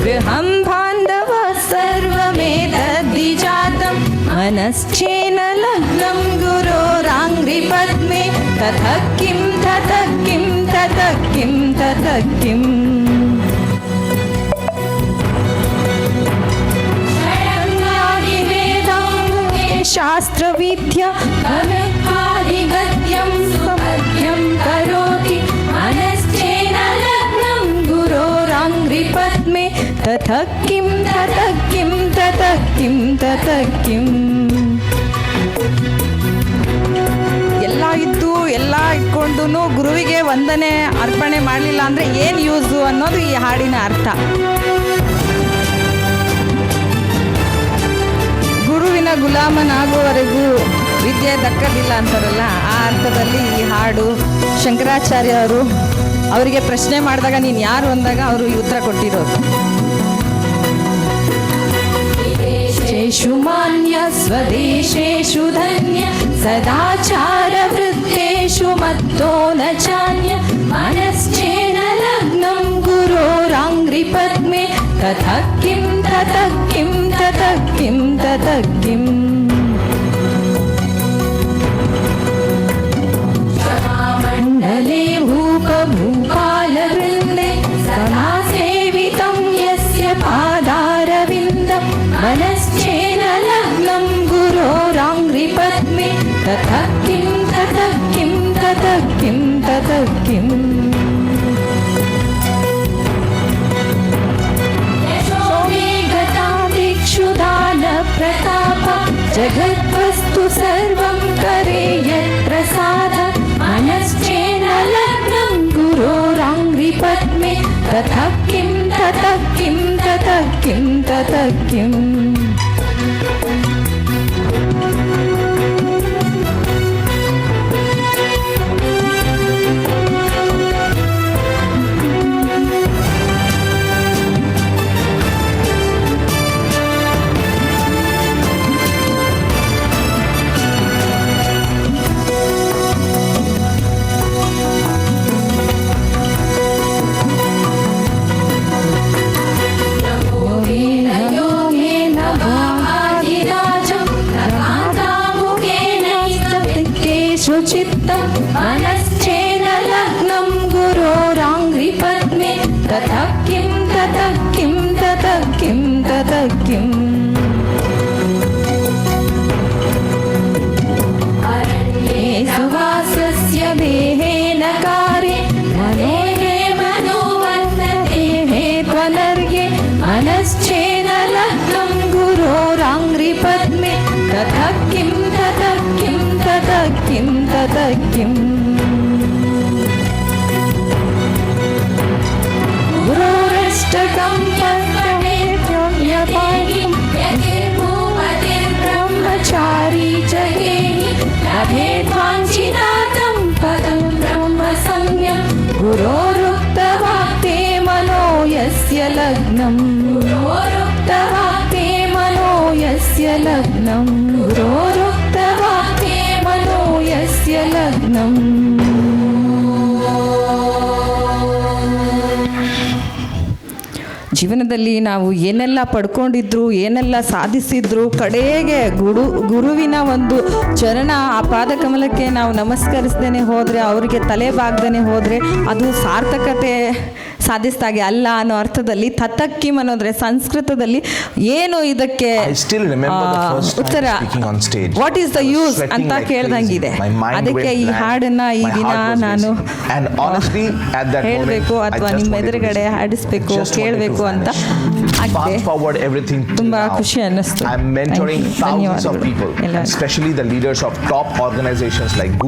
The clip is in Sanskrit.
गृहं बान्धव सर्वमेतद्धि जातं मनश्चेन लग्नं गुरोराङ्घ्रिपद्मे ततः किं ततः किं ततः किं ततः किम् शास्त्रविद्या अनकादिगद्यं सुपद्यं करोति मनश्चेन लग्नं गुरोराङ्घ्रिपद्मे ततः किं ततः किं ततः किं ततः किम् ಎಲ್ಲ ಇದ್ದು ಎಲ್ಲ ಇಟ್ಕೊಂಡು ಗುರುವಿಗೆ ವಂದನೆ ಅರ್ಪಣೆ ಮಾಡಲಿಲ್ಲ ಅಂದರೆ ಏನು ಯೂಸು ಅನ್ನೋದು ಈ ಹಾಡಿನ ಅರ್ಥ. ಗುರುವಿನ ಗುಲಾಮನಾಗುವವರೆಗೂ ವಿದ್ಯೆ ದಕ್ಕದಿಲ್ಲ ಅಂತಾರಲ್ಲ, ಆ ಅರ್ಥದಲ್ಲಿ ಈ ಹಾಡು ಶಂಕರಾಚಾರ್ಯ ಅವರು ಅವರಿಗೆ ಪ್ರಶ್ನೆ ಮಾಡಿದಾಗ ನೀನು ಯಾರು ಅಂದಾಗ ಅವರು ಈ ಉತ್ತರ ಕೊಟ್ಟಿರೋದು. ಮಾನ್ಯ ಸ್ವದೇಶೇಷು ಧನ್ಯ ಸದಾಚಾರ ವೃತ್ತೇಷು ಮತ್ತೋ ನ ಚಾನ್ಯ ಮನಶ್ಚೇನ ಲಗ್ನಂ ಗುರೋರಾಂಘ್ರಿಪದ್ಮೆ ತತಃ ಕಿಂ ತತಃ ಕಿಂ ತತಃ ಕಿಂ ತತಃ ಕಿಂ. ಮಂಡಲೆ ಭೂಪ ಭೂಪಾಲವೃಂದೆ ಸದಾ ಸೇವಿತಂ ಯಸ್ಯ ಪಾದಾರವಿಂದಂ मनश्चेन लग्नं गुरोराङ्घ्रिपद्मे ततः किं ततः किं ततः किं ततः किम्. यशोमेघतादिक्षुदानप्रताप जगद्वस्तु सर्वं करे यत्प्रसाद मनश्चेन लग्नं गुरोराङ्घ्रिपद्मे ततः किं ततः किं ततः किं ततः किम्. चित्तं मनश्चेन लग्नं गुरोराङ्घ्रिपद्मे ततः किं ततः किं ततः किं ततः किम्. अरण्ये सुवासस्य देहेन कारे मनोहे मनोवर्तते हे त्वनर्ये मनश्चेन लग्नं गुरोराङ्घ्रिपद्मे ततः किं ततः किं ततः किं ततः किम्. गुरोरष्टकं पठेत्योऽन्यपाठ्यं ब्रह्मचारी जगेहि लभेद्वाञ्छितार्थं पदं ब्रह्मसंज्ञं गुरोरुक्तवाक्ते मनो यस्य लग्नं गुरोरुक्तवाक्ते मनो यस्य लग्नं गुरोरुक्तवाक्ते मनो यस्य लग्नं. ಜೀವನದಲ್ಲಿ ನಾವು ಏನೆಲ್ಲ ಪಡ್ಕೊಂಡಿದ್ರು ಏನೆಲ್ಲ ಸಾಧಿಸಿದ್ರು ಕಡೆಗೆ ಗುರುವಿನ ಒಂದು ಚರಣ ಆ ಪಾದಕಮಲಕ್ಕೆ ನಾವು ನಮಸ್ಕರಿಸ್ದೇನೆ ಹೋದರೆ, ಅವರಿಗೆ ತಲೆ ಬಾಗ್ದೇನೆ ಹೋದರೆ ಅದು ಸಾರ್ಥಕತೆ ಸಾಧಿಸಿದಾಗೆ ಅಲ್ಲ ಅನ್ನೋ ಅರ್ಥದಲ್ಲಿ ತತಃ ಕಿಂ ಅನ್ನೋದ್ರೆ ಸಂಸ್ಕೃತದಲ್ಲಿ ಏನು ಇದಕ್ಕೆ ಉತ್ತರ ವಾಟ್ ಈಸ್ ದ ಯೂಸ್ ಅಂತ ಕೇಳ್ದಂಗಿದೆ. ಅದಕ್ಕೆ ಈ ಹಾಡನ್ನ ಈ ದಿನ ನಾನು ಹೇಳಬೇಕು ಅಥವಾ ನಿಮ್ಮ ಎದುರುಗಡೆ ಹಾಡಿಸ್ಬೇಕು ಕೇಳಬೇಕು ಅಂತ ಆಗಿದೆ. ತುಂಬಾ ಖುಷಿ ಅನ್ನಿಸ್ತು. I'm mentoring thousands of people, especially the leaders of top organizations like Google.